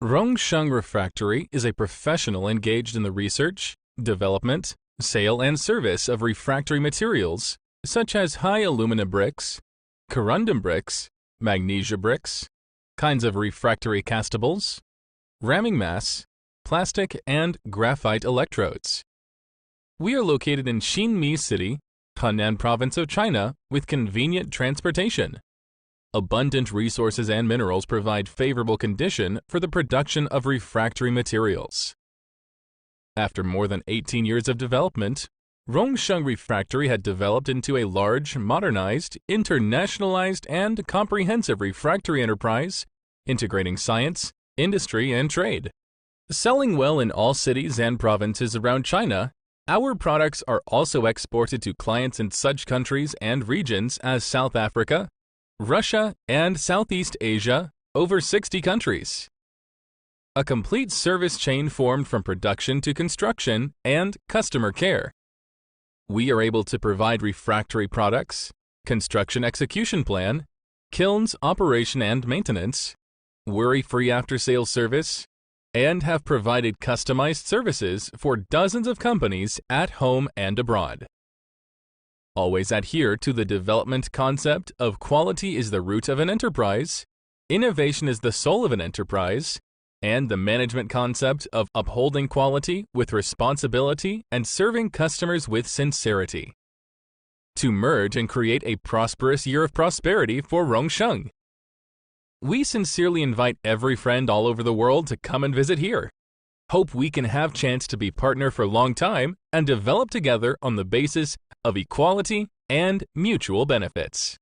Rongsheng Refractory is a professional engaged in the research, development, sale, and service of refractory materials such as high alumina bricks, corundum bricks, magnesia bricks, kinds of refractory castables, ramming mass, plastic, and graphite electrodes. We are located in Xinmi City, Henan Province of China, with convenient transportation. Abundant resources and minerals provide favorable condition for the production of refractory materials. After more than 18 years of development, Rongsheng Refractory had developed into a large, modernized, internationalized, and comprehensive refractory enterprise, integrating science, industry, and trade. Selling well in all cities and provinces around China, our products are also exported to clients in such countries and regions as South Africa, Russia, and Southeast Asia, over 60 countries. A complete service chain formed from production to construction and customer care. We are able to provide refractory products, construction execution plan, kilns operation and maintenance, worry-free after-sales service, and have provided customized services for dozens of companies at home and abroad. Always adhere to the development concept of quality is the root of an enterprise, innovation is the soul of an enterprise, and the management concept of upholding quality with responsibility and serving customers with sincerity. To merge and create a prosperous year of prosperity for Rongsheng. We sincerely invite every friend all over the world to come and visit here. Hope we can have chance to be partner for a long time and develop together on the basis of equality and mutual benefits.